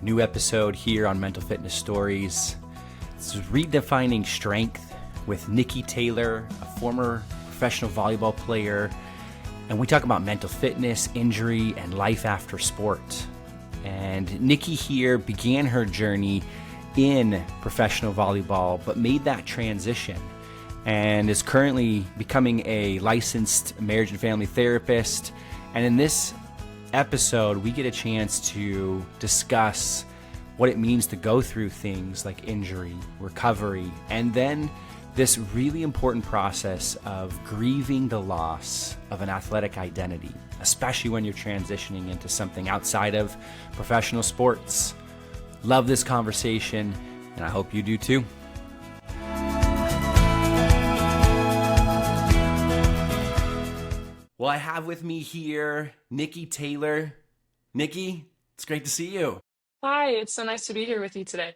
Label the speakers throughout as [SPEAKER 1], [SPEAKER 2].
[SPEAKER 1] New episode here on Mental Fitness Stories. This is Redefining Strength with Nikki Taylor, a former professional volleyball player. And we talk about mental fitness, injury, and life after sport. And Nikki here began her journey in professional volleyball, but made that transition and is currently becoming a licensed marriage and family therapist. And in this episode, we get a chance to discuss what it means to go through things like injury, recovery, and then this really important process of grieving the loss of an athletic identity, especially when you're transitioning into something outside of professional sports. Love this conversation, and I hope you do too. Well, I have with me here Nikki Taylor. Nikki, it's great to see you.
[SPEAKER 2] Hi, it's so nice to be here with you today.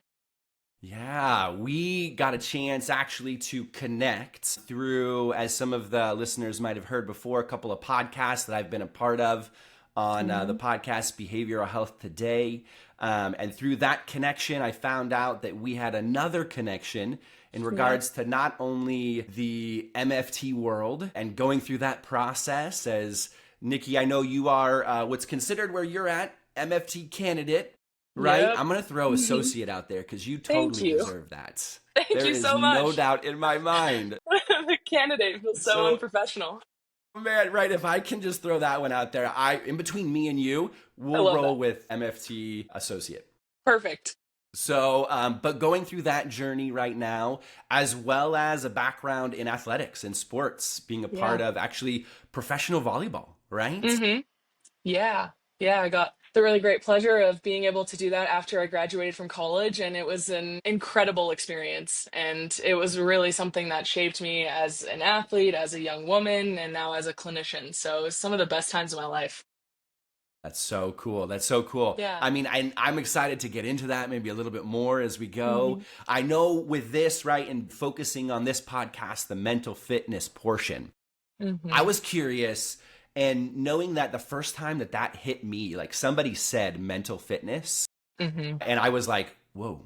[SPEAKER 1] Yeah, we got a chance actually to connect through, as some of the listeners might have heard before, a couple of podcasts that I've been a part of on the podcast Behavioral Health Today. And through that connection, I found out that we had another connection in regards to not only the MFT world and going through that process. As Nikki, I know you are what's considered where you're at, MFT candidate, right?
[SPEAKER 2] Yep.
[SPEAKER 1] I'm going to throw associate out there because you totally deserve that.
[SPEAKER 2] Thank you so much.
[SPEAKER 1] There is no doubt in my mind.
[SPEAKER 2] The candidate feels so unprofessional.
[SPEAKER 1] Man, right, if I can just throw that one out there, in between me and you, we'll roll with MFT associate.
[SPEAKER 2] Perfect.
[SPEAKER 1] So, but going through that journey right now, as well as a background in athletics and sports, being a part of actually professional volleyball, right?
[SPEAKER 2] Mm-hmm. Yeah, I got the really great pleasure of being able to do that after I graduated from college, and it was an incredible experience. And it was really something that shaped me as an athlete, as a young woman, and now as a clinician. So it was some of the best times of my life.
[SPEAKER 1] That's so cool. That's so cool.
[SPEAKER 2] Yeah.
[SPEAKER 1] I mean, I'm excited to get into that maybe a little bit more as we go. I know with this, right, and focusing on this podcast, the mental fitness portion, I was curious, and knowing that the first time that hit me, like somebody said mental fitness, and I was like, whoa,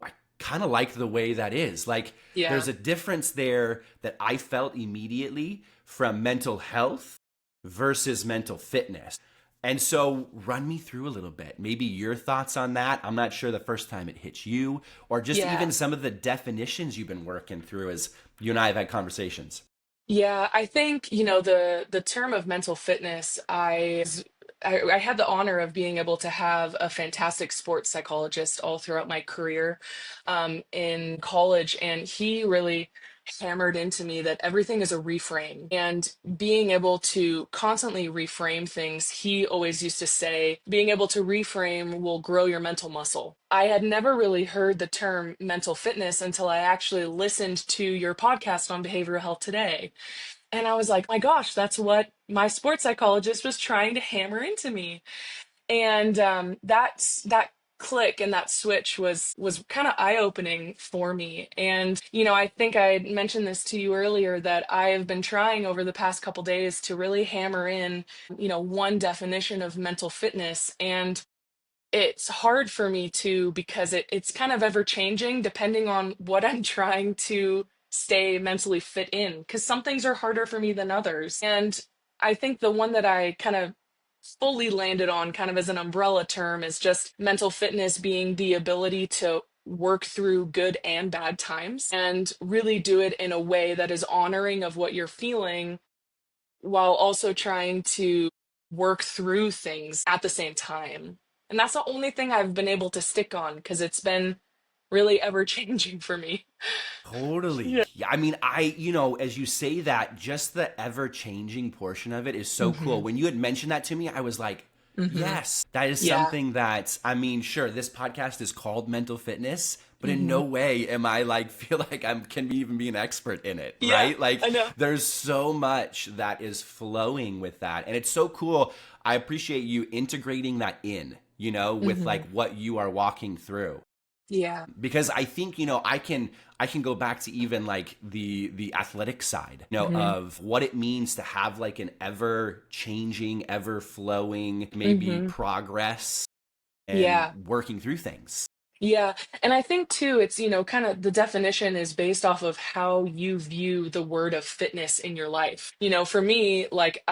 [SPEAKER 1] I kind of like the way that is. Like, there's a difference there that I felt immediately from mental health versus mental fitness. And so run me through a little bit, maybe your thoughts on that. I'm not sure the first time it hit you, or just even some of the definitions you've been working through as you and I have had conversations.
[SPEAKER 2] Yeah, I think, the term of mental fitness, I had the honor of being able to have a fantastic sports psychologist all throughout my career in college. And he really hammered into me that everything is a reframe, and being able to constantly reframe things. He always used to say, being able to reframe will grow your mental muscle. I had never really heard the term mental fitness until I actually listened to your podcast on behavioral health today. And I was like, my gosh, that's what my sports psychologist was trying to hammer into me. And that click and that switch was kind of eye-opening for me. And I think I mentioned this to you earlier, that I have been trying over the past couple days to really hammer in one definition of mental fitness. And it's hard for me to, because it's kind of ever changing depending on what I'm trying to stay mentally fit in, because some things are harder for me than others. And I think the one that I kind of fully landed on, kind of as an umbrella term, is just mental fitness being the ability to work through good and bad times and really do it in a way that is honoring of what you're feeling, while also trying to work through things at the same time. And that's the only thing I've been able to stick on, because it's been really ever changing for me.
[SPEAKER 1] Totally. Yeah. I mean, as you say that, just the ever changing portion of it is so cool. When you had mentioned that to me, I was like, yes, that is something that, I mean, sure, this podcast is called Mental Fitness, but in no way am I feel like can even be an expert in it, right? Like,
[SPEAKER 2] I know.
[SPEAKER 1] There's so much that is flowing with that. And it's so cool. I appreciate you integrating that in, with what you are walking through.
[SPEAKER 2] Yeah.
[SPEAKER 1] Because I think, I can go back to even the athletic side, of what it means to have an ever changing, ever flowing, maybe progress
[SPEAKER 2] Yeah.
[SPEAKER 1] and working through things.
[SPEAKER 2] Yeah. And I think too, it's, kind of the definition is based off of how you view the word of fitness in your life. For me, like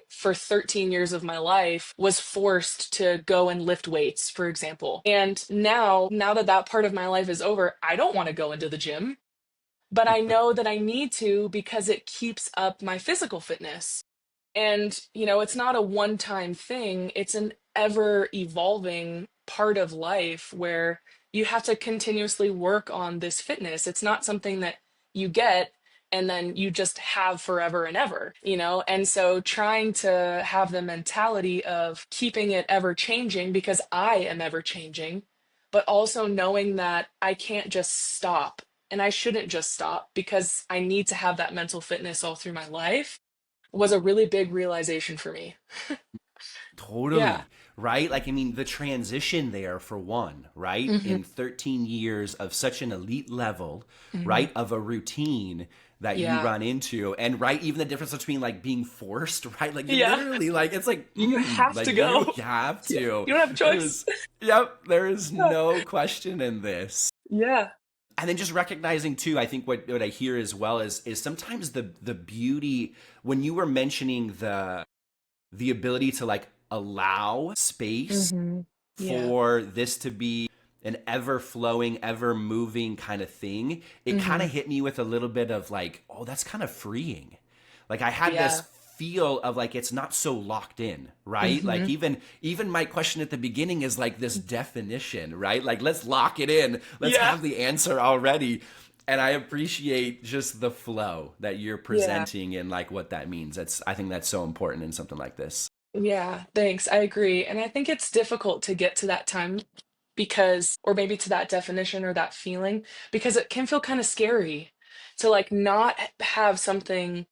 [SPEAKER 2] for 13 years of my life, was forced to go and lift weights, for example. And now that that part of my life is over, I don't want to go into the gym, but I know that I need to because it keeps up my physical fitness. And, it's not a one time thing, it's an ever evolving part of life where you have to continuously work on this fitness. It's not something that you get and then you just have forever and ever. And so trying to have the mentality of keeping it ever changing because I am ever changing, but also knowing that I can't just stop and I shouldn't just stop because I need to have that mental fitness all through my life was a really big realization for me. Yeah.
[SPEAKER 1] Totally. Right? Like, I mean, the transition there, for one, right?
[SPEAKER 2] Hmm.
[SPEAKER 1] In 13 years of such an elite level,
[SPEAKER 2] Hmm.
[SPEAKER 1] right? Of a routine that you
[SPEAKER 2] Yeah.
[SPEAKER 1] run into, and right, even the difference between like being forced, right? Like, you
[SPEAKER 2] Yeah.
[SPEAKER 1] literally, like, it's like,
[SPEAKER 2] You have to
[SPEAKER 1] like you
[SPEAKER 2] go.
[SPEAKER 1] have
[SPEAKER 2] Yeah.
[SPEAKER 1] to.
[SPEAKER 2] You don't have a choice.
[SPEAKER 1] There's, yep, there is
[SPEAKER 2] Yeah.
[SPEAKER 1] no question in this.
[SPEAKER 2] Yeah.
[SPEAKER 1] And then just recognizing too, I think what I hear as well is sometimes the beauty when you were mentioning the ability to like allow space
[SPEAKER 2] Hmm. Yeah.
[SPEAKER 1] for this to be an ever flowing, ever moving kind of thing, it kind
[SPEAKER 2] Hmm.
[SPEAKER 1] of hit me with a little bit of like, oh, that's kind of freeing. Like I had this
[SPEAKER 2] Yeah.
[SPEAKER 1] feel of like it's not so locked in, right? Like
[SPEAKER 2] Hmm.
[SPEAKER 1] even my question at the beginning is like this definition, right? Like let's lock it in. Let's
[SPEAKER 2] Yeah.
[SPEAKER 1] have the answer already. And I appreciate just the flow that you're
[SPEAKER 2] Yeah.
[SPEAKER 1] presenting and like what that means. That's I think that's so important in something like this.
[SPEAKER 2] Yeah. Thanks. I agree. And I think it's difficult to get to that time because, or maybe to that definition or that feeling, because it can feel kind of scary to like not have something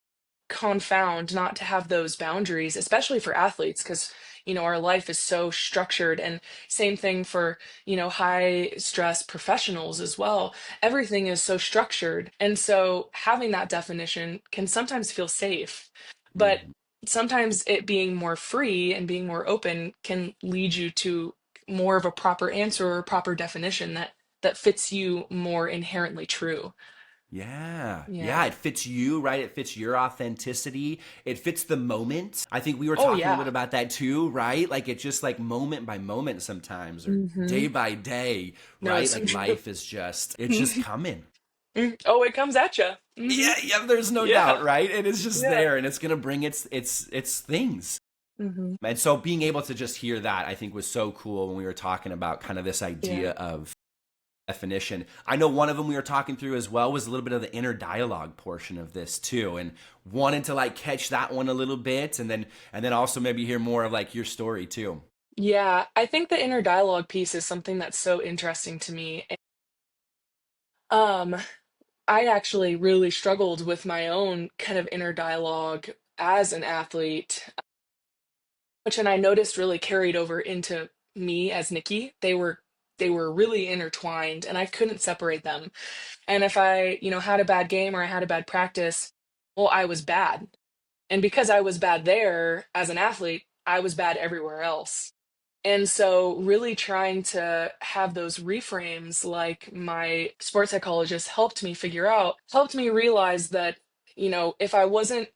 [SPEAKER 2] confound, not to have those boundaries, especially for athletes, because our life is so structured. And same thing for high stress professionals as well. Everything is so structured, and so having that definition can sometimes feel safe, but
[SPEAKER 1] Mhm.
[SPEAKER 2] sometimes it being more free and being more open can lead you to more of a proper answer or proper definition that fits you more inherently true.
[SPEAKER 1] Yeah. Yeah.
[SPEAKER 2] Yeah.
[SPEAKER 1] It fits you, right? It fits your authenticity. It fits the moment. I think we were
[SPEAKER 2] Oh
[SPEAKER 1] talking a little
[SPEAKER 2] yeah.
[SPEAKER 1] bit about that too, right? Like it's just like moment by moment sometimes or
[SPEAKER 2] Hmm.
[SPEAKER 1] day by day,
[SPEAKER 2] No,
[SPEAKER 1] right?
[SPEAKER 2] it's so
[SPEAKER 1] Like
[SPEAKER 2] true.
[SPEAKER 1] life is just, it's just coming.
[SPEAKER 2] Oh, it comes at you. Hmm.
[SPEAKER 1] Yeah. Yeah. There's no
[SPEAKER 2] Yeah.
[SPEAKER 1] doubt, right? It is just
[SPEAKER 2] Yeah.
[SPEAKER 1] there and it's going to bring its things.
[SPEAKER 2] Hmm.
[SPEAKER 1] And so being able to just hear that, I think was so cool when we were talking about kind of this
[SPEAKER 2] Yeah.
[SPEAKER 1] idea of definition. I know one of them we were talking through as well was a little bit of the inner dialogue portion of this too, and wanted to like catch that one a little bit, and then also maybe hear more of like your story too.
[SPEAKER 2] Yeah. I think the inner dialogue piece is something that's so interesting to me. Um, I actually really struggled with my own kind of inner dialogue as an athlete, which and I noticed really carried over into me as Nikki. They were really intertwined and I couldn't separate them. And if I, had a bad game or I had a bad practice, well, I was bad. And because I was bad there as an athlete, I was bad everywhere else. And so, really trying to have those reframes, like my sports psychologist helped me figure out, helped me realize that, if I wasn't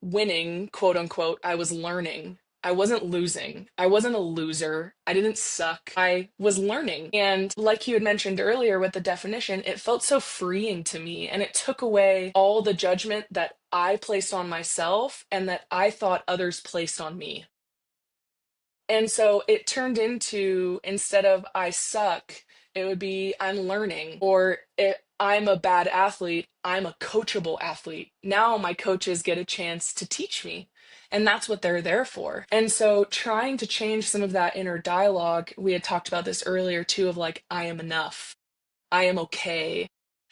[SPEAKER 2] winning, quote unquote, I was learning. I wasn't losing. I wasn't a loser. I didn't suck. I was learning. And like you had mentioned earlier with the definition, it felt so freeing to me. And it took away all the judgment that I placed on myself and that I thought others placed on me. And so it turned into instead of I suck, it would be I'm learning, or I'm a bad athlete, I'm a coachable athlete. Now my coaches get a chance to teach me. And that's what they're there for. And so trying to change some of that inner dialogue, we had talked about this earlier too, of like, I am enough. I am okay.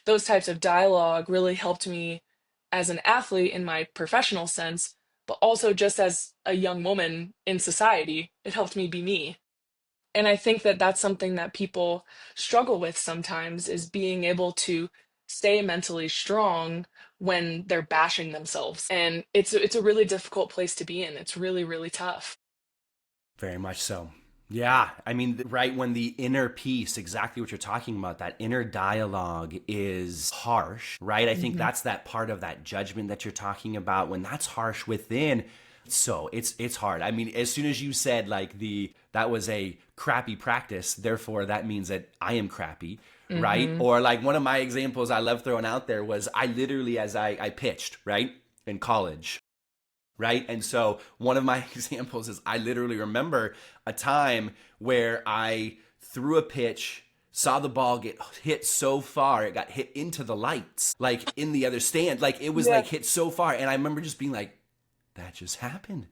[SPEAKER 2] Those types of dialogue really helped me as an athlete in my professional sense, but also just as a young woman in society. It helped me be me. And I think that that's something that people struggle with sometimes is being able to stay mentally strong when they're bashing themselves. And it's a really difficult place to be in. It's really, really tough.
[SPEAKER 1] Very much so. Yeah, I mean, right when the inner peace, exactly what you're talking about, that inner dialogue is harsh, right? I think
[SPEAKER 2] Hmm.
[SPEAKER 1] that's that part of that judgment that you're talking about. When that's harsh within, so it's hard. I mean, as soon as you said like the that was a crappy practice, therefore that means that I am crappy, right?
[SPEAKER 2] Hmm.
[SPEAKER 1] Or like one of my examples I love throwing out there was I literally as I pitched, right? In college, right? And so one of my examples is I literally remember a time where I threw a pitch, saw the ball get hit so far, it got hit into the lights, like in the other stand. Like it was
[SPEAKER 2] Yeah.
[SPEAKER 1] like hit so far. And I remember just being like, that just happened.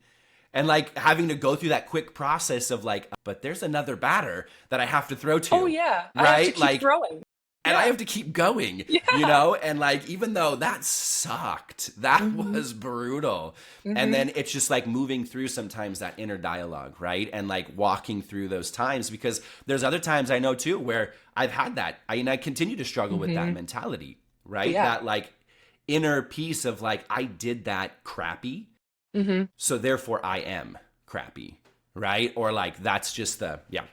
[SPEAKER 1] And like having to go through that quick process of like, but there's another batter that I have to throw
[SPEAKER 2] Oh
[SPEAKER 1] to,
[SPEAKER 2] yeah, I have to
[SPEAKER 1] right?
[SPEAKER 2] keep
[SPEAKER 1] Like
[SPEAKER 2] throwing.
[SPEAKER 1] and I
[SPEAKER 2] Yeah.
[SPEAKER 1] have to keep going,
[SPEAKER 2] Yeah.
[SPEAKER 1] and like even though that sucked, that
[SPEAKER 2] Hmm.
[SPEAKER 1] was brutal. And
[SPEAKER 2] Hmm.
[SPEAKER 1] then it's just like moving through sometimes that inner dialogue, right? And like walking through those times because there's other times I know too where I've had that. And I continue to struggle with that
[SPEAKER 2] Hmm.
[SPEAKER 1] mentality, right?
[SPEAKER 2] Yeah.
[SPEAKER 1] That like inner piece of like I did that crappy,
[SPEAKER 2] Hmm.
[SPEAKER 1] so therefore I am crappy, right? Or like that's just the yeah.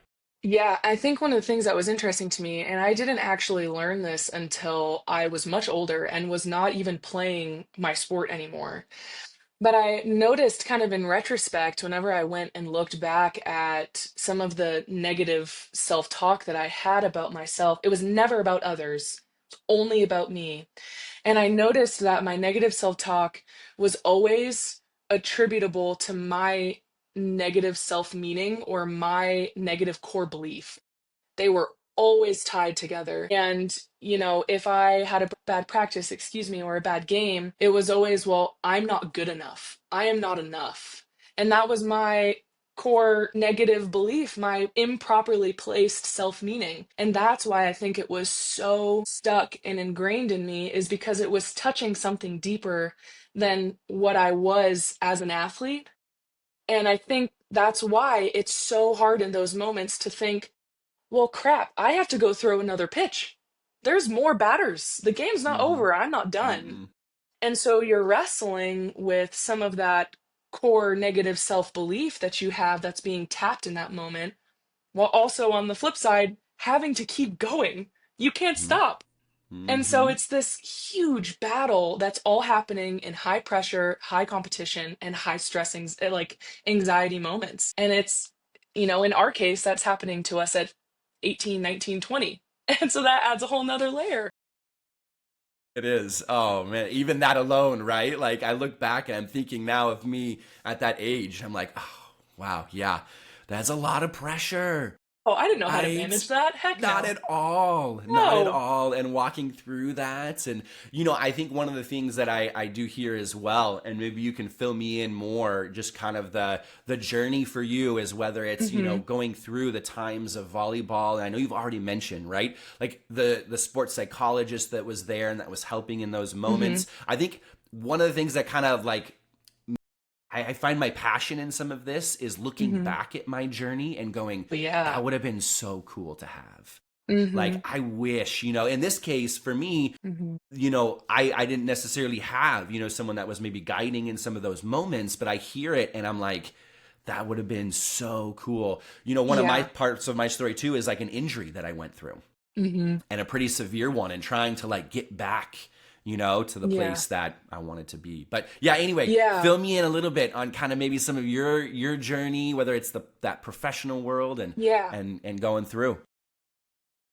[SPEAKER 2] Yeah, I think one of the things that was interesting to me, and I didn't actually learn this until I was much older and was not even playing my sport anymore. But I noticed kind of in retrospect, whenever I went and looked back at some of the negative self-talk that I had about myself, it was never about others, it's only about me. And I noticed that my negative self-talk was always attributable to my negative self-meaning or my negative core belief. They were always tied together. And, if I had a bad practice, excuse me, or a bad game, it was always, well, I'm not good enough. I am not enough. And that was my core negative belief, my improperly placed self meaning. And that's why I think it was so stuck and ingrained in me, is because it was touching something deeper than what I was as an athlete. And I think that's why it's so hard in those moments to think, well, crap, I have to go throw another pitch. There's more batters. The game's not
[SPEAKER 1] Mm-hmm.
[SPEAKER 2] over. I'm not done.
[SPEAKER 1] Mm-hmm.
[SPEAKER 2] And so you're wrestling with some of that core negative self belief that you have that's being tapped in that moment, while also on the flip side, having to keep going. You can't stop. And so
[SPEAKER 1] Mm-hmm.
[SPEAKER 2] it's this huge battle that's all happening in high pressure, high competition, and high stressing, like anxiety moments. And it's, in our case, that's happening to us at 18, 19, 20. And so that adds a whole nother layer.
[SPEAKER 1] It is. Oh man, even that alone, right? Like I look back and I'm thinking now of me at that age. I'm like, oh wow, yeah, that's a lot of pressure.
[SPEAKER 2] Oh, I didn't know how to
[SPEAKER 1] Right?
[SPEAKER 2] manage that. Heck
[SPEAKER 1] Not
[SPEAKER 2] no.
[SPEAKER 1] at all. Not at
[SPEAKER 2] No.
[SPEAKER 1] all. And walking through that. And, I think one of the things that I do here as well, and maybe you can fill me in more, just kind of the journey for you is whether it's,
[SPEAKER 2] Hmm.
[SPEAKER 1] going through the times of volleyball. And I know you've already mentioned, right? Like the sports psychologist that was there and that was helping in those
[SPEAKER 2] Hmm.
[SPEAKER 1] moments. I think one of the things that kind of like I find my passion in some of this is looking
[SPEAKER 2] Hmm.
[SPEAKER 1] back at my journey and going,
[SPEAKER 2] But yeah.
[SPEAKER 1] that would have been so cool to have. Like,
[SPEAKER 2] Hmm.
[SPEAKER 1] I wish, in this case, for me,
[SPEAKER 2] Hmm.
[SPEAKER 1] I didn't necessarily have, someone that was maybe guiding in some of those moments, but I hear it and I'm like, that would have been so cool. One of my
[SPEAKER 2] Yeah.
[SPEAKER 1] parts of my story too is like an injury that I went through
[SPEAKER 2] Hmm.
[SPEAKER 1] and a pretty severe one and trying to like get back to the
[SPEAKER 2] Yeah.
[SPEAKER 1] place that I wanted to be. But yeah, anyway,
[SPEAKER 2] Yeah.
[SPEAKER 1] fill me in a little bit on kind of maybe some of your journey, whether it's that professional world and
[SPEAKER 2] Yeah.
[SPEAKER 1] and going through.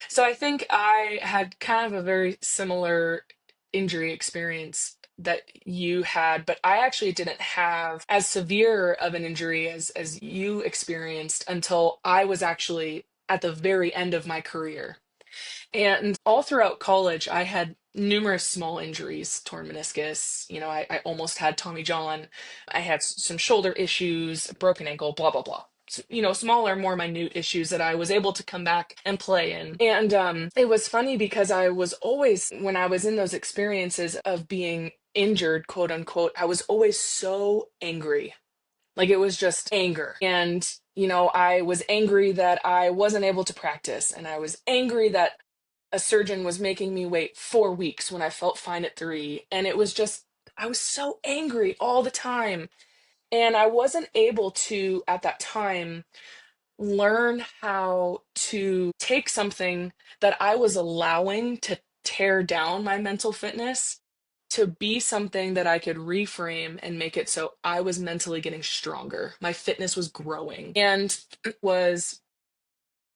[SPEAKER 2] So I think I had kind of a very similar injury experience that you had, but I actually didn't have as severe of an injury as you experienced until I was actually at the very end of my career. And all throughout college, I had numerous small injuries, torn meniscus, I almost had Tommy John. I had some shoulder issues, broken ankle, blah, blah, blah. Smaller, more minute issues that I was able to come back and play in. And it was funny because I was always, when I was in those experiences of being injured, quote unquote, I was always so angry. Like it was just anger. And, I was angry that I wasn't able to practice. And I was angry that a surgeon was making me wait 4 weeks when I felt fine at 3. And it was just, I was so angry all the time. And I wasn't able to, at that time, learn how to take something that I was allowing to tear down my mental fitness to be something that I could reframe and make it so I was mentally getting stronger. My fitness was growing and was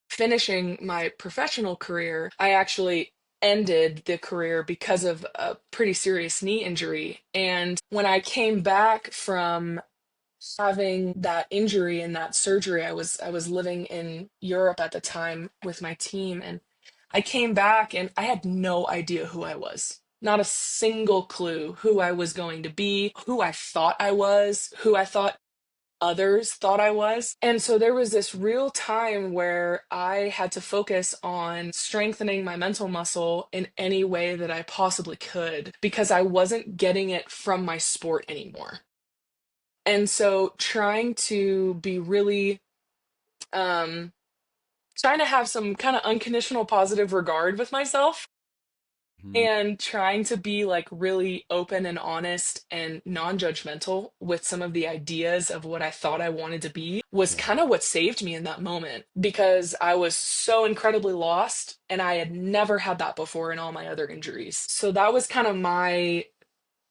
[SPEAKER 2] finishing my professional career. I actually ended the career because of a pretty serious knee injury. And when I came back from having that injury and that surgery, I was living in Europe at the time with my team, and I came back and I had no idea who I was. Not a single clue who I was going to be, who I thought I was, who I thought others thought I was. And so there was this real time where I had to focus on strengthening my mental muscle in any way that I possibly could because I wasn't getting it from my sport anymore. And so trying to be really, um, trying to have some kind of unconditional positive regard with myself
[SPEAKER 1] Mhm.
[SPEAKER 2] and trying to be like really open and honest and non-judgmental with some of the ideas of what I thought I wanted to be was
[SPEAKER 1] Yeah.
[SPEAKER 2] kind of what saved me in that moment because I was so incredibly lost and I had never had that before in all my other injuries. So that was kind of my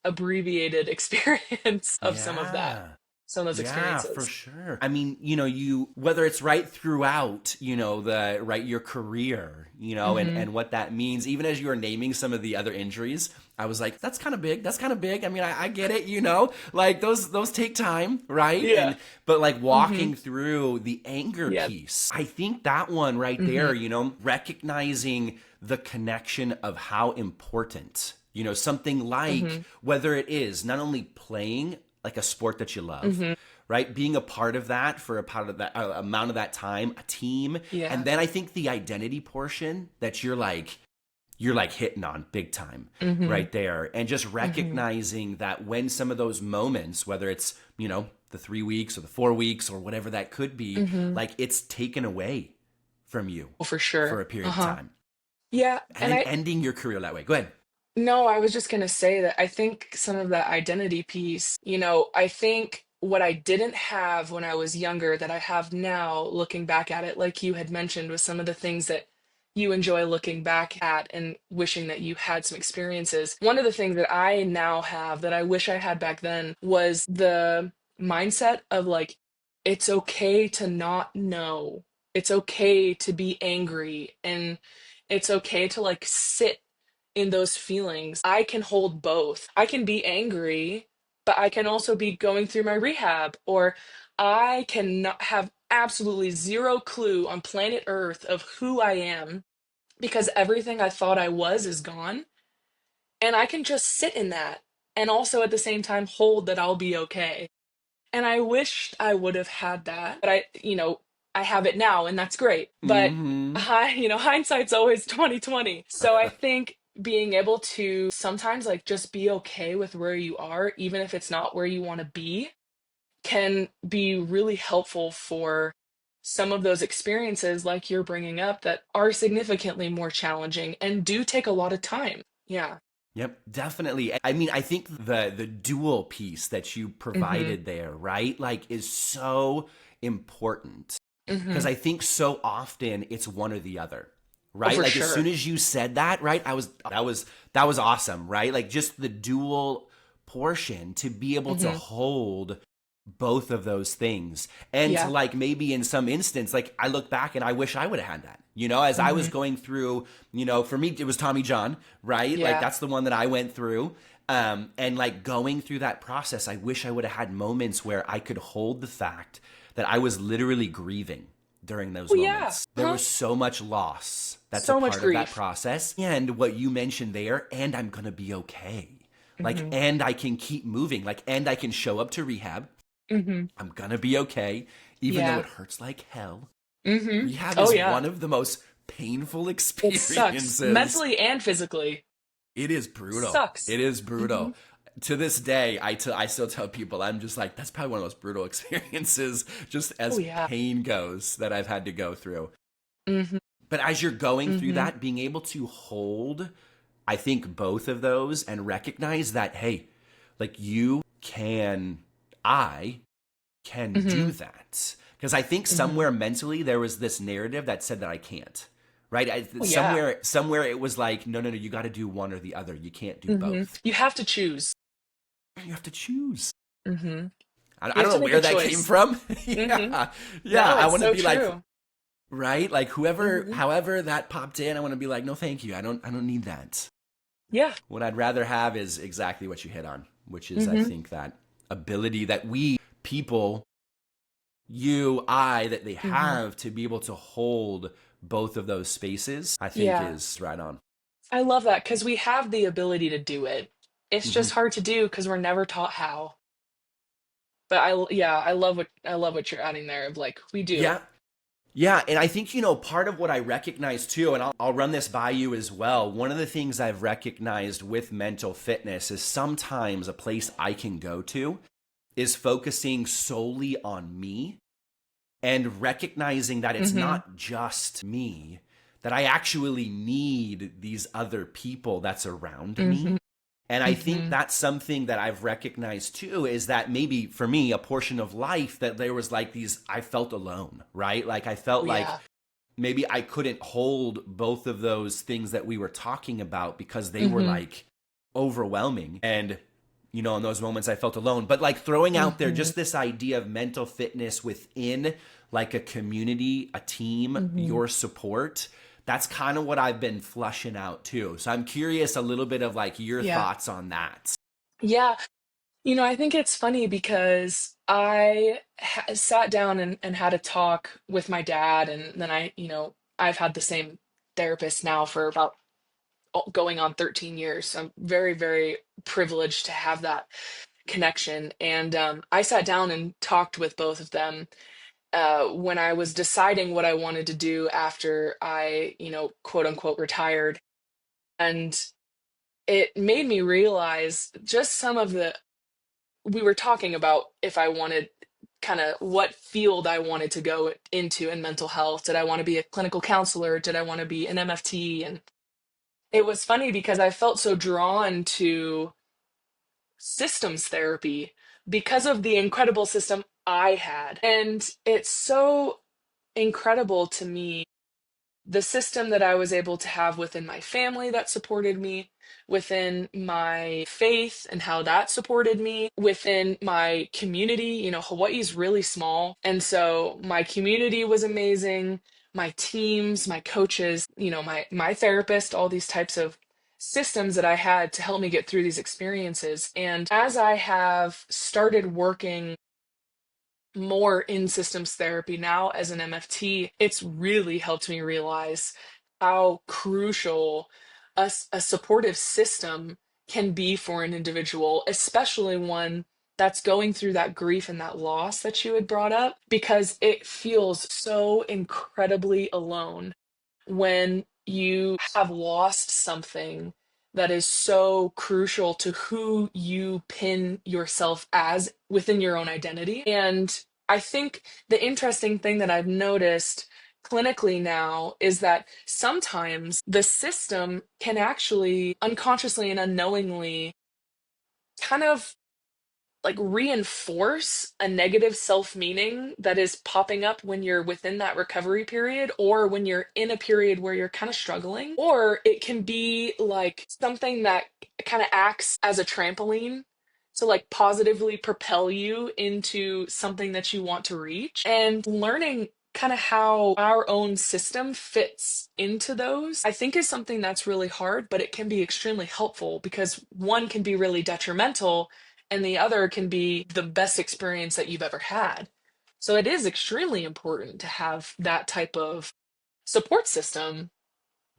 [SPEAKER 2] abbreviated experience of some of that,
[SPEAKER 1] Yeah.
[SPEAKER 2] some of those
[SPEAKER 1] Yeah, for
[SPEAKER 2] experiences.
[SPEAKER 1] sure. I mean, you whether it's right throughout, the right your career,
[SPEAKER 2] Hmm.
[SPEAKER 1] and what that means, even as you were naming some of the other injuries, I was like, that's kind of big. That's kind of big. I mean, I get it, like those take time, right?
[SPEAKER 2] Yeah.
[SPEAKER 1] And but like
[SPEAKER 2] Hmm.
[SPEAKER 1] walking through the anger
[SPEAKER 2] Yeah.
[SPEAKER 1] piece, I think that one right
[SPEAKER 2] Hmm.
[SPEAKER 1] there, recognizing the connection of how important, something like
[SPEAKER 2] Hmm.
[SPEAKER 1] whether it is not only playing like a sport that you love,
[SPEAKER 2] Hmm.
[SPEAKER 1] right? Being a part of that for a part of that amount of that time, a team, and
[SPEAKER 2] Yeah.
[SPEAKER 1] then I think the identity portion that you're like hitting on big time
[SPEAKER 2] Hmm.
[SPEAKER 1] right there, and just
[SPEAKER 2] Hmm.
[SPEAKER 1] recognizing that when some of those moments, whether it's the 3 weeks or the 4 weeks or whatever that could be,
[SPEAKER 2] Hmm.
[SPEAKER 1] like it's taken away from you
[SPEAKER 2] Well, for
[SPEAKER 1] for
[SPEAKER 2] sure.
[SPEAKER 1] a period of
[SPEAKER 2] Uh-huh.
[SPEAKER 1] time,
[SPEAKER 2] Yeah.
[SPEAKER 1] and
[SPEAKER 2] And
[SPEAKER 1] then
[SPEAKER 2] I,
[SPEAKER 1] ending your career that way. Go ahead.
[SPEAKER 2] no, I was just going to say that I think some of that identity piece, I think what I didn't have when I was younger that I have now looking back at it, like you had mentioned with some of the things that you enjoy looking back at and wishing that you had some experiences. One of the things that I now have that I wish I had back then was the mindset of like, it's okay to not know. It's okay to be angry and it's okay to like sit in those feelings. I can hold both. I can be angry, but I can also be going through my rehab, or I can not have absolutely zero clue on planet Earth of who I am because everything I thought I was is gone. And I can just sit in that and also at the same time hold that I'll be okay. And I wished I would have had that, but I have it now and that's great. But
[SPEAKER 1] Mm-hmm.
[SPEAKER 2] hindsight's always 2020. So I think being able to sometimes like just be okay with where you are, even if it's not where you want to be, can be really helpful for some of those experiences like you're bringing up that are significantly more challenging and do take a lot of time. Yeah.
[SPEAKER 1] Yep, definitely. I mean, I think the dual piece that you
[SPEAKER 2] Mhm.
[SPEAKER 1] provided there, right? Like is so important because
[SPEAKER 2] Mhm.
[SPEAKER 1] I think so often it's one or the other.
[SPEAKER 2] Oh,
[SPEAKER 1] Right?
[SPEAKER 2] for
[SPEAKER 1] Like as soon
[SPEAKER 2] sure.
[SPEAKER 1] as you said that, right? That was awesome, right? Like just the dual portion to be able to
[SPEAKER 2] Mhm.
[SPEAKER 1] hold both of those things, and to
[SPEAKER 2] Yeah.
[SPEAKER 1] like maybe in some instance, like I look back and I wish I would have had that, as I was
[SPEAKER 2] Mhm.
[SPEAKER 1] going through, for me it was Tommy John, right? Like
[SPEAKER 2] Yeah.
[SPEAKER 1] that's the one that I went through, and like going through that process, I wish I would have had moments where I could hold the fact that I was literally grieving during those
[SPEAKER 2] Oh yeah.
[SPEAKER 1] moments. There
[SPEAKER 2] Huh?
[SPEAKER 1] was so much loss that's a
[SPEAKER 2] So much
[SPEAKER 1] part of that
[SPEAKER 2] grief.
[SPEAKER 1] process, and what you mentioned there, and I'm gonna be okay, like,
[SPEAKER 2] Mhm.
[SPEAKER 1] and I can keep moving, like, and I can show up to rehab.
[SPEAKER 2] Mhm.
[SPEAKER 1] I'm gonna be okay, even though it
[SPEAKER 2] Yeah.
[SPEAKER 1] hurts like hell.
[SPEAKER 2] Mhm.
[SPEAKER 1] Rehab
[SPEAKER 2] Oh
[SPEAKER 1] is
[SPEAKER 2] yeah.
[SPEAKER 1] one of the most painful
[SPEAKER 2] It sucks
[SPEAKER 1] experiences.
[SPEAKER 2] mentally and physically.
[SPEAKER 1] It is brutal.
[SPEAKER 2] Sucks.
[SPEAKER 1] It is brutal.
[SPEAKER 2] Mhm.
[SPEAKER 1] To this day, I still tell people, I'm just like, that's probably one of the most brutal experiences, just
[SPEAKER 2] Oh
[SPEAKER 1] as
[SPEAKER 2] yeah.
[SPEAKER 1] pain goes, that I've had to go through.
[SPEAKER 2] Mhm.
[SPEAKER 1] But as you're going through
[SPEAKER 2] Mhm.
[SPEAKER 1] that, being able to hold, I think, both of those and recognize that, hey, like I can do
[SPEAKER 2] Mhm.
[SPEAKER 1] that. Because I think
[SPEAKER 2] Hmm.
[SPEAKER 1] somewhere mentally there was this narrative that said that I can't. Right?
[SPEAKER 2] Oh, yeah.
[SPEAKER 1] Somewhere it was like, no, no, no, you got to do one or the other. You can't do
[SPEAKER 2] Hmm.
[SPEAKER 1] both.
[SPEAKER 2] You have to choose.
[SPEAKER 1] You have to choose.
[SPEAKER 2] Hmm.
[SPEAKER 1] I
[SPEAKER 2] You have
[SPEAKER 1] don't
[SPEAKER 2] to
[SPEAKER 1] know
[SPEAKER 2] make a
[SPEAKER 1] where that came
[SPEAKER 2] choice.
[SPEAKER 1] from.
[SPEAKER 2] Hmm.
[SPEAKER 1] Yeah. Yeah.
[SPEAKER 2] No,
[SPEAKER 1] I
[SPEAKER 2] it's
[SPEAKER 1] want to
[SPEAKER 2] so
[SPEAKER 1] be like,
[SPEAKER 2] true.
[SPEAKER 1] right? Like whoever,
[SPEAKER 2] Hmm.
[SPEAKER 1] however that popped in, I want to be like, no, thank you. I don't need that.
[SPEAKER 2] Yeah.
[SPEAKER 1] What I'd rather have is exactly what you hit on, which is, I
[SPEAKER 2] Hmm.
[SPEAKER 1] think, that ability that we people, you, I, that they
[SPEAKER 2] Hmm.
[SPEAKER 1] have to be able to hold both of those spaces, I think
[SPEAKER 2] Yeah.
[SPEAKER 1] is right on.
[SPEAKER 2] I love that because we have the ability to do it. It's
[SPEAKER 1] Hmm.
[SPEAKER 2] just hard to do because we're never taught how. But yeah, I love what you're adding there of like we do.
[SPEAKER 1] Yeah. Yeah. And I think, part of what I recognize too, and I'll run this by you as well. One of the things I've recognized with mental fitness is sometimes a place I can go to is focusing solely on me and recognizing that it's
[SPEAKER 2] Hmm.
[SPEAKER 1] not just me, that I actually need these other people that's around me.
[SPEAKER 2] Hmm.
[SPEAKER 1] And I think
[SPEAKER 2] Hmm.
[SPEAKER 1] that's something that I've recognized too is that maybe for me, a portion of life that there was like I felt alone, right? Like I
[SPEAKER 2] Oh
[SPEAKER 1] felt like
[SPEAKER 2] yeah.
[SPEAKER 1] maybe I couldn't hold both of those things that we were talking about because they were
[SPEAKER 2] Hmm.
[SPEAKER 1] like overwhelming. And, in those moments I felt alone. But like throwing out there
[SPEAKER 2] Hmm.
[SPEAKER 1] just this idea of mental fitness within like a community, a team,
[SPEAKER 2] Hmm.
[SPEAKER 1] your support. That's kind of what I've been flushing out too. So I'm curious a little bit of like your
[SPEAKER 2] Yeah.
[SPEAKER 1] thoughts on that.
[SPEAKER 2] Yeah. I think it's funny because I sat down and had a talk with my dad, and then I've had the same therapist now for about going on 13 years. So I'm very, very privileged to have that connection. And I sat down and talked with both of them when I was deciding what I wanted to do after I, quote unquote, retired. And it made me realize just some of we were talking about if I wanted kind of what field I wanted to go into in mental health. Did I want to be a clinical counselor? Did I want to be an MFT? And it was funny because I felt so drawn to systems therapy because of the incredible system I had. And it's so incredible to me the system that I was able to have within my family that supported me, within my faith and how that supported me, within my community. Hawaii's really small. And so my community was amazing. My teams, my coaches, my therapist, all these types of systems that I had to help me get through these experiences. And as I have started working more in systems therapy now as an MFT, it's really helped me realize how crucial a supportive system can be for an individual, especially one that's going through that grief and that loss that you had brought up, because it feels so incredibly alone when you have lost something that is so crucial to who you pin yourself as within your own identity. And I think the interesting thing that I've noticed clinically now is that sometimes the system can actually unconsciously and unknowingly kind of like reinforce a negative self-meaning that is popping up when you're within that recovery period or when you're in a period where you're kind of struggling. Or it can be like something that kind of acts as a trampoline to like positively propel you into something that you want to reach. And learning kind of how our own system fits into those, I think is something that's really hard, but it can be extremely helpful because one can be really detrimental and the other can be the best experience that you've ever had. So it is extremely important to have that type of support system.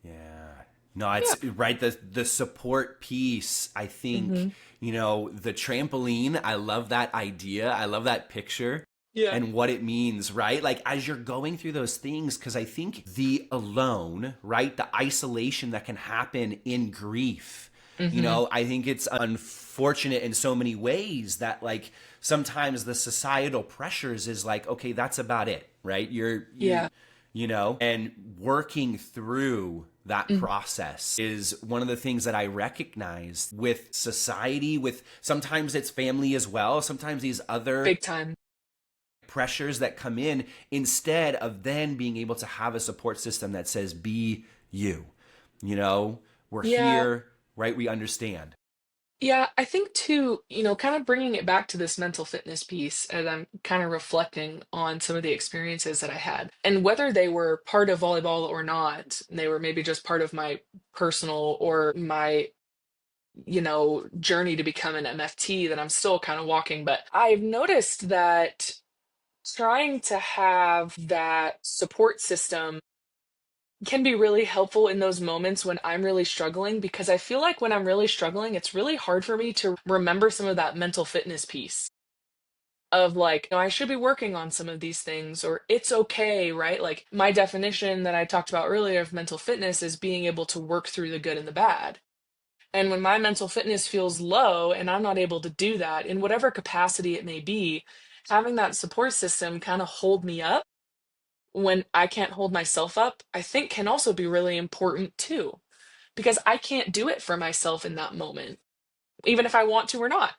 [SPEAKER 1] Yeah. No,
[SPEAKER 2] Yeah.
[SPEAKER 1] it's right. The support piece, I think,
[SPEAKER 2] Hmm.
[SPEAKER 1] the trampoline, I love that idea. I love that picture
[SPEAKER 2] Yeah.
[SPEAKER 1] and what it means, right? Like as you're going through those things, because I think the alone, right? The isolation that can happen in grief,
[SPEAKER 2] Hmm.
[SPEAKER 1] I think it's unfortunate in so many ways that like sometimes the societal pressures is like, okay, that's about it, right?
[SPEAKER 2] Yeah.
[SPEAKER 1] And working through that
[SPEAKER 2] Mhm.
[SPEAKER 1] process is one of the things that I recognize with society, with sometimes it's family as well, sometimes these other
[SPEAKER 2] Big time.
[SPEAKER 1] pressures that come in instead of then being able to have a support system that says, be you. You know, we're
[SPEAKER 2] Yeah.
[SPEAKER 1] here, right? We understand.
[SPEAKER 2] Yeah, I think too, kind of bringing it back to this mental fitness piece as I'm kind of reflecting on some of the experiences that I had and whether they were part of volleyball or not, they were maybe just part of my personal or my, journey to become an MFT that I'm still kind of walking. But I've noticed that trying to have that support system can be really helpful in those moments when I'm really struggling because I feel like when I'm really struggling, it's really hard for me to remember some of that mental fitness piece of like, I should be working on some of these things or it's okay, right? Like my definition that I talked about earlier of mental fitness is being able to work through the good and the bad. And when my mental fitness feels low and I'm not able to do that in whatever capacity it may be, having that support system kind of hold me up when I can't hold myself up, I think can also be really important too, because I can't do it for myself in that moment, even if I want to or not.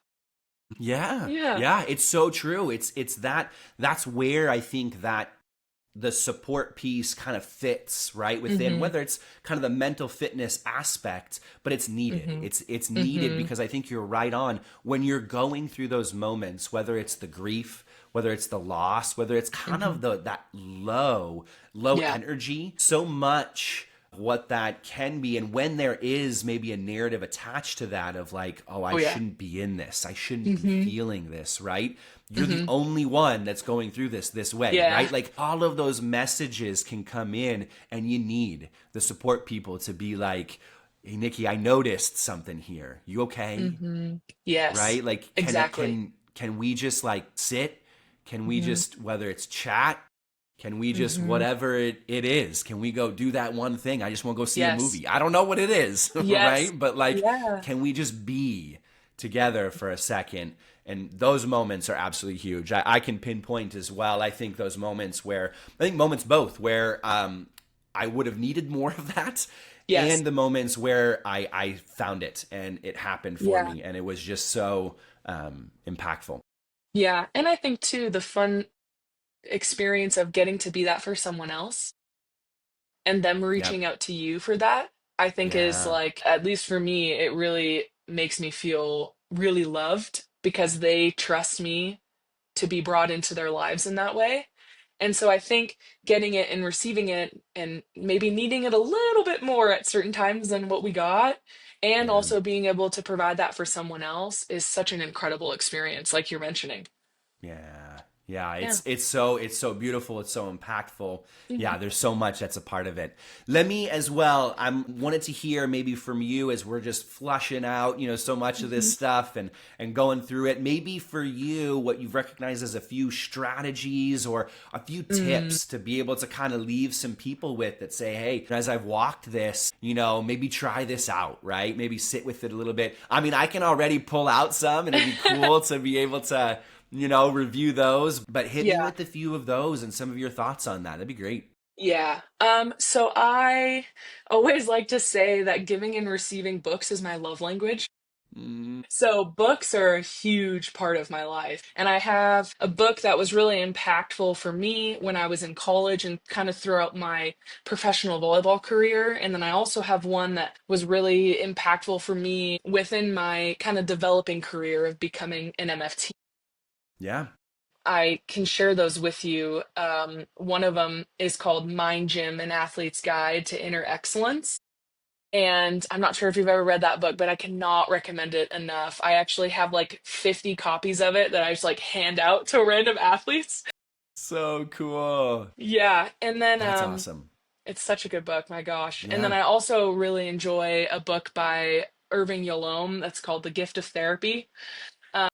[SPEAKER 1] Yeah.
[SPEAKER 2] Yeah.
[SPEAKER 1] Yeah, it's so true. It's that's where I think that the support piece kind of fits right within
[SPEAKER 2] Mhm.
[SPEAKER 1] whether it's kind of the mental fitness aspect, but it's needed.
[SPEAKER 2] Mhm.
[SPEAKER 1] It's needed
[SPEAKER 2] Mhm.
[SPEAKER 1] because I think you're right on when you're going through those moments, whether it's the grief, whether it's the loss, whether it's kind of
[SPEAKER 2] Mhm.
[SPEAKER 1] the that low
[SPEAKER 2] Yeah.
[SPEAKER 1] energy, so much what that can be. And when there is maybe a narrative attached to that of like, oh, I
[SPEAKER 2] Oh yeah.
[SPEAKER 1] shouldn't be in this, I shouldn't be
[SPEAKER 2] Mhm.
[SPEAKER 1] feeling this, right? You're the
[SPEAKER 2] Mhm.
[SPEAKER 1] only one that's going through this way,
[SPEAKER 2] Yeah.
[SPEAKER 1] right? Like all of those messages can come in and you need the support people to be like, hey Nikki, I noticed something here, you okay?
[SPEAKER 2] Mhm. Yes.
[SPEAKER 1] Right? Like
[SPEAKER 2] Exactly.
[SPEAKER 1] can we just like sit? Can we
[SPEAKER 2] Mhm.
[SPEAKER 1] just, whether it's chat, can we just,
[SPEAKER 2] Mhm.
[SPEAKER 1] whatever it is, can we go do that one thing? I just want to go see a
[SPEAKER 2] Yes.
[SPEAKER 1] movie. I don't know what it is,
[SPEAKER 2] Yes.
[SPEAKER 1] right? But like,
[SPEAKER 2] Yeah.
[SPEAKER 1] can we just be together for a second? And those moments are absolutely huge. I can pinpoint as well. I think those moments where, I think moments both where I would have needed more of that,
[SPEAKER 2] Yes.
[SPEAKER 1] and the moments where I found it and it happened for
[SPEAKER 2] Yeah.
[SPEAKER 1] me. And it was just so impactful.
[SPEAKER 2] Yeah. And I think too, the fun experience of getting to be that for someone else and them
[SPEAKER 1] Yep.
[SPEAKER 2] reaching out to you for that, I think is
[SPEAKER 1] Yeah.
[SPEAKER 2] like, at least for me, it really makes me feel really loved because they trust me to be brought into their lives in that way. And so I think getting it and receiving it and maybe needing it a little bit more at certain times than what we got, and
[SPEAKER 1] Yeah.
[SPEAKER 2] also being able to provide that for someone else is such an incredible experience, like you're mentioning.
[SPEAKER 1] Yeah. Yeah,
[SPEAKER 2] Yeah.
[SPEAKER 1] it's so beautiful, it's so impactful.
[SPEAKER 2] Mhm.
[SPEAKER 1] Yeah, there's so much that's a part of it. Let me as well, I'm wanted to hear maybe from you as we're just flushing out, so much of this
[SPEAKER 2] Mhm.
[SPEAKER 1] stuff and going through it. Maybe for you what you've recognized as a few strategies or a few
[SPEAKER 2] Mm.
[SPEAKER 1] tips to be able to kind of leave some people with that say, "Hey, as I've walked this, maybe try this out," right? Maybe sit with it a little bit. I mean, I can already pull out some and it'd be cool to be able to review those, but hit me
[SPEAKER 2] Yeah.
[SPEAKER 1] with a few of those and some of your thoughts on that. That'd be great.
[SPEAKER 2] Yeah. So I always like to say that giving and receiving books is my love language.
[SPEAKER 1] Mm,
[SPEAKER 2] So books are a huge part of my life. And I have a book that was really impactful for me when I was in college and kind of throughout my professional volleyball career. And then I also have one that was really impactful for me within my kind of developing career of becoming an MFT.
[SPEAKER 1] yeah.
[SPEAKER 2] I can share those with you. One of them is called Mind Gym: An Athlete's Guide to Inner Excellence. And I'm not sure if you've ever read that book, but I cannot recommend it enough. I actually have like 50 copies of it that I just like hand out to random athletes.
[SPEAKER 1] So cool.
[SPEAKER 2] Yeah, and then
[SPEAKER 1] That's awesome.
[SPEAKER 2] it's such a good book, my gosh. And then
[SPEAKER 1] Yeah.
[SPEAKER 2] I also really enjoy a book by Irvin Yalom that's called The Gift of Therapy. Um,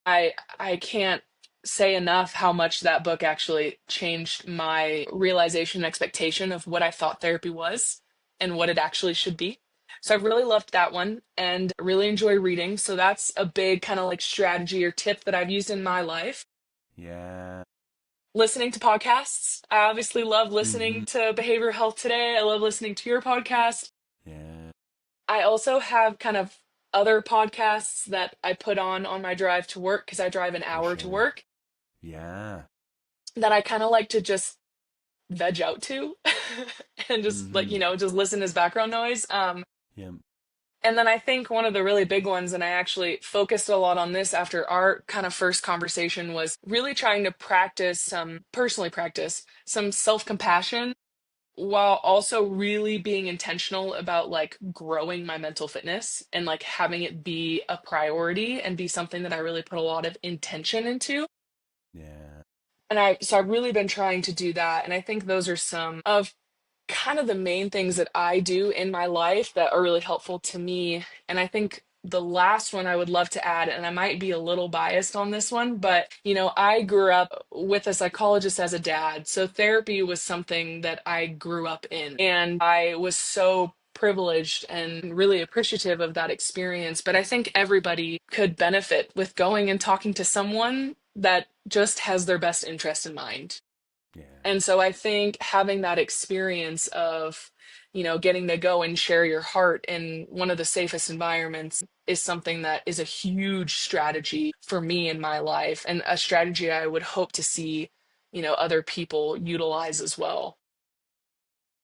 [SPEAKER 2] I can't say enough how much that book actually changed my realization and expectation of what I thought therapy was and what it actually should be. So I really loved that one and really enjoy reading. So that's a big kind of like strategy or tip that I've used in my life.
[SPEAKER 1] Yeah.
[SPEAKER 2] Listening to podcasts. I obviously love listening
[SPEAKER 1] Hmm.
[SPEAKER 2] to Behavioral Health Today. I love listening to your podcast.
[SPEAKER 1] Yeah.
[SPEAKER 2] I also have kind of other podcasts that I put on my drive to work because I drive an
[SPEAKER 1] For
[SPEAKER 2] hour to
[SPEAKER 1] sure.
[SPEAKER 2] work.
[SPEAKER 1] Yeah.
[SPEAKER 2] that I kind of like to just veg out to and just like,
[SPEAKER 1] Mm-hmm.
[SPEAKER 2] just listen as background noise.
[SPEAKER 1] Yeah.
[SPEAKER 2] And then I think one of the really big ones, and I actually focused a lot on this after our kind of first conversation, was really trying to personally practice some self-compassion while also really being intentional about like growing my mental fitness and like having it be a priority and be something that I really put a lot of intention into.
[SPEAKER 1] Yeah.
[SPEAKER 2] And I've really been trying to do that. And I think those are some of kind of the main things that I do in my life that are really helpful to me. And I think the last one I would love to add, and I might be a little biased on this one, but I grew up with a psychologist as a dad. So therapy was something that I grew up in. And I was so privileged and really appreciative of that experience. But I think everybody could benefit with going and talking to someone that just has their best interest in mind.
[SPEAKER 1] Yeah.
[SPEAKER 2] And so I think having that experience of, getting to go and share your heart in one of the safest environments is something that is a huge strategy for me in my life, and a strategy I would hope to see, other people utilize as well.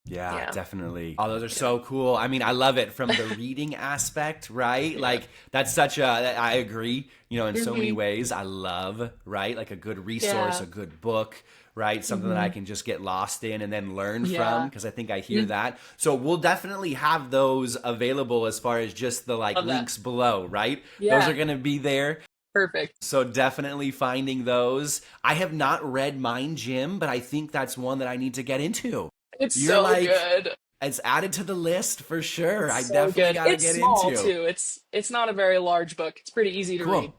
[SPEAKER 1] Yeah,
[SPEAKER 2] Yeah.
[SPEAKER 1] definitely. Oh, those are
[SPEAKER 2] Yeah.
[SPEAKER 1] so cool. I mean, I love it from the reading aspect, right?
[SPEAKER 2] Yeah.
[SPEAKER 1] Like that's such a I agree, in so many
[SPEAKER 2] Hmm.
[SPEAKER 1] ways. I love, right? Like a good resource,
[SPEAKER 2] Yeah.
[SPEAKER 1] a good book, right? Something that I
[SPEAKER 2] Hmm.
[SPEAKER 1] can just get lost in and then learn from
[SPEAKER 2] Yeah.
[SPEAKER 1] because I think I hear
[SPEAKER 2] Mhm.
[SPEAKER 1] that. So we'll definitely have those available as far as just the like
[SPEAKER 2] Love that.
[SPEAKER 1] links below, right? Those are
[SPEAKER 2] Yeah.
[SPEAKER 1] going to be there.
[SPEAKER 2] Perfect.
[SPEAKER 1] So definitely finding those. I have not read Mind Gym, but I think that's one that I need to get into.
[SPEAKER 2] It's
[SPEAKER 1] You're
[SPEAKER 2] so
[SPEAKER 1] like
[SPEAKER 2] good.
[SPEAKER 1] it's added to the list for sure.
[SPEAKER 2] It's
[SPEAKER 1] I
[SPEAKER 2] so
[SPEAKER 1] definitely
[SPEAKER 2] good.
[SPEAKER 1] got to
[SPEAKER 2] It's
[SPEAKER 1] get
[SPEAKER 2] small
[SPEAKER 1] into.
[SPEAKER 2] too. It's not a very large book. It's pretty easy to read.
[SPEAKER 1] Cool.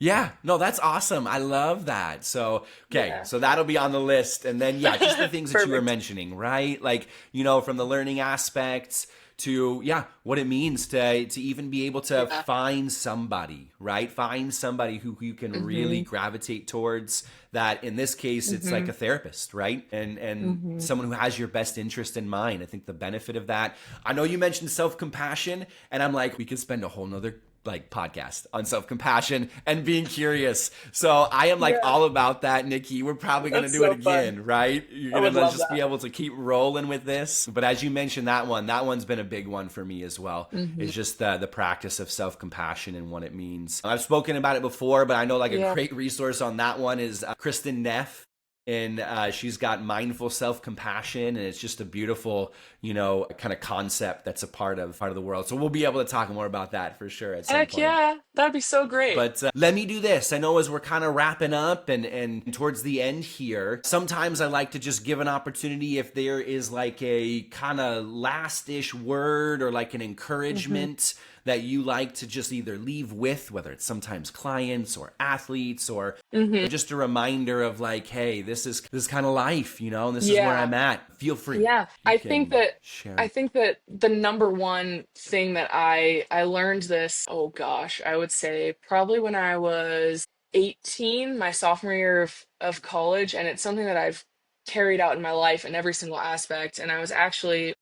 [SPEAKER 1] Yeah, no, that's awesome. I love that. So, okay,
[SPEAKER 2] Yeah.
[SPEAKER 1] so that'll be on the list. And then, yeah, just the things that you were
[SPEAKER 2] Perfect.
[SPEAKER 1] mentioning, right? Like, from the learning aspects to, yeah, what it means to even be able to
[SPEAKER 2] Yeah.
[SPEAKER 1] find somebody, right? Find somebody who you can really
[SPEAKER 2] Hmm.
[SPEAKER 1] gravitate towards that. In this case, it's like
[SPEAKER 2] Hmm.
[SPEAKER 1] a therapist, right? And
[SPEAKER 2] Hmm.
[SPEAKER 1] someone who has your best interest in mind. I think the benefit of that. I know you mentioned self-compassion, and I'm like, we could spend a whole nother like podcast on self-compassion and being curious. So I am like
[SPEAKER 2] Yeah.
[SPEAKER 1] all about that, Nikki. We're probably going to
[SPEAKER 2] That's
[SPEAKER 1] do it
[SPEAKER 2] so fun.
[SPEAKER 1] again, right? You're
[SPEAKER 2] I
[SPEAKER 1] going
[SPEAKER 2] would
[SPEAKER 1] to
[SPEAKER 2] love
[SPEAKER 1] just be
[SPEAKER 2] that.
[SPEAKER 1] able to keep rolling with this. But as you mentioned that one's been a big one for me as well.
[SPEAKER 2] Hmm.
[SPEAKER 1] It's just the practice of self-compassion and what it means. I've spoken about it before, but I know like a
[SPEAKER 2] Yeah.
[SPEAKER 1] great resource on that one is Kristen Neff, and she's got mindful self-compassion, and it's just a beautiful kind of concept that's a part of the world. So we'll be able to talk more about that for sure at some
[SPEAKER 2] Heck
[SPEAKER 1] point.
[SPEAKER 2] yeah. That'd be so great.
[SPEAKER 1] But let me do this. I know as we're kind of wrapping up and towards the end here, sometimes I like to just give an opportunity if there is like a kind of last-ish word or like an
[SPEAKER 2] Hmm.
[SPEAKER 1] encouragement that you like to just either leave with, whether it's sometimes clients or athletes or
[SPEAKER 2] Hmm.
[SPEAKER 1] just a reminder of like, hey, this is kind of life, and this is where
[SPEAKER 2] Yeah.
[SPEAKER 1] I'm at. Feel free.
[SPEAKER 2] Yeah.
[SPEAKER 1] You can
[SPEAKER 2] I
[SPEAKER 1] share.
[SPEAKER 2] think that the number one thing that I learned this, oh gosh, I would say probably when I was 18, my sophomore year of college, and it's something that I've carried out in my life in every single aspect. And I was actually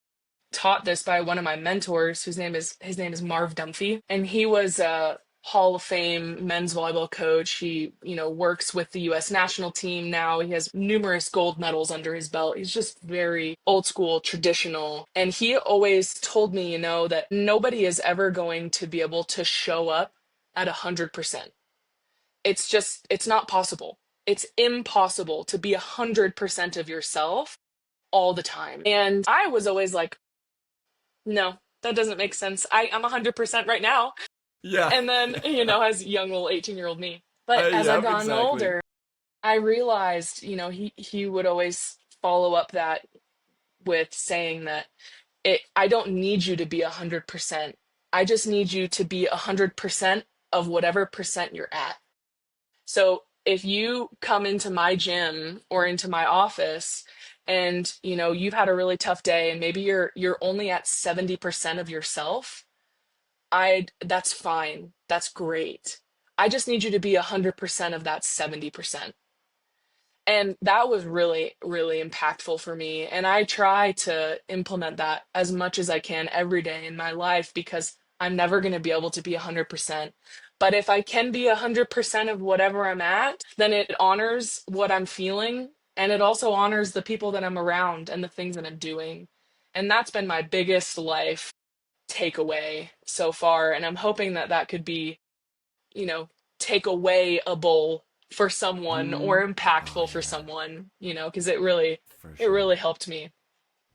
[SPEAKER 2] taught this by one of my mentors, his name is Marv Dunphy, and he was a Hall of Fame men's volleyball coach. He, works with the US national team now. He has numerous gold medals under his belt. He's just very old school, traditional. And he always told me, that nobody is ever going to be able to show up at 100%. It's not possible. It's impossible to be 100% of yourself all the time. And I was always like, no, that doesn't make sense. I'm 100% right now.
[SPEAKER 1] Yeah.
[SPEAKER 2] And then, as young little 18-year-old me. But as I've
[SPEAKER 1] Yep,
[SPEAKER 2] gotten
[SPEAKER 1] exactly.
[SPEAKER 2] older, I realized, he would always follow up that with saying that I don't need you to be 100%. I just need you to be 100% of whatever percent you're at. So if you come into my gym or into my office and, you've had a really tough day and maybe you're only at 70% of yourself, that's fine. That's great. I just need you to be 100% of that 70%. And that was really, really impactful for me. And I try to implement that as much as I can every day in my life because I'm never going to be able to be 100%. But if I can be 100% of whatever I'm at, then it honors what I'm feeling And it also honors the people that I'm around and the things that I'm doing. And that's been my biggest life takeaway so far. And I'm hoping that that could be, you know, takeawayable for someone or
[SPEAKER 1] Oh
[SPEAKER 2] impactful for
[SPEAKER 1] yeah,
[SPEAKER 2] someone, because
[SPEAKER 1] for
[SPEAKER 2] it
[SPEAKER 1] sure.
[SPEAKER 2] really helped me.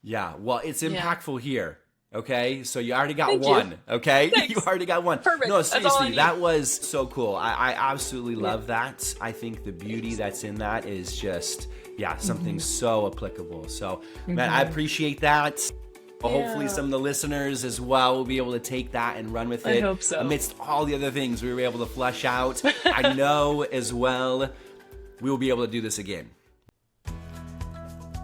[SPEAKER 1] Yeah, well, it's
[SPEAKER 2] Yeah.
[SPEAKER 1] impactful here. Okay, so you already got
[SPEAKER 2] Thank you.
[SPEAKER 1] one. Okay, you
[SPEAKER 2] Thanks.
[SPEAKER 1] already got one.
[SPEAKER 2] Perfect.
[SPEAKER 1] No,
[SPEAKER 2] That's all I
[SPEAKER 1] seriously,
[SPEAKER 2] need.
[SPEAKER 1] that was so cool. I absolutely
[SPEAKER 2] Yeah.
[SPEAKER 1] love that. I think the beauty
[SPEAKER 2] Thanks.
[SPEAKER 1] that's in that is just, yeah, something
[SPEAKER 2] Hmm.
[SPEAKER 1] so applicable. So, man, I
[SPEAKER 2] Hmm.
[SPEAKER 1] appreciate that. Well, hopefully,
[SPEAKER 2] Yeah.
[SPEAKER 1] some of the listeners as well will be able to take that and run with
[SPEAKER 2] I
[SPEAKER 1] it
[SPEAKER 2] hope so.
[SPEAKER 1] amidst all the other things we were able to flesh out. I know as well we will be able to do this again.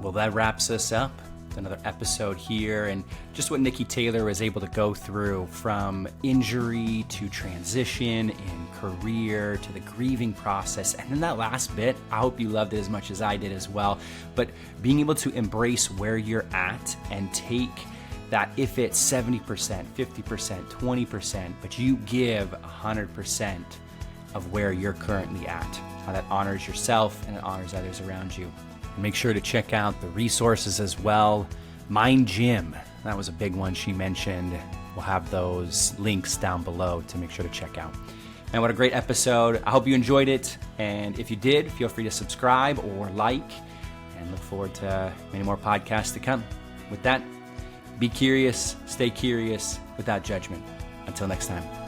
[SPEAKER 1] Well, that wraps us up. Another episode here, and just what Nikki Taylor was able to go through from injury to transition in career to the grieving process. And then that last bit, I hope you loved it as much as I did as well. But being able to embrace where you're at and take that, if it's 70%, 50%, 20%, but you give 100% of where you're currently at, how that honors yourself and it honors others around you. Make sure to check out the resources as well. Mind Gym, that was a big one she mentioned. We'll have those links down below to make sure to check out. And what a great episode. I hope you enjoyed it. And if you did, feel free to subscribe or like, and look forward to many more podcasts to come. With that, be curious, stay curious without judgment. Until next time.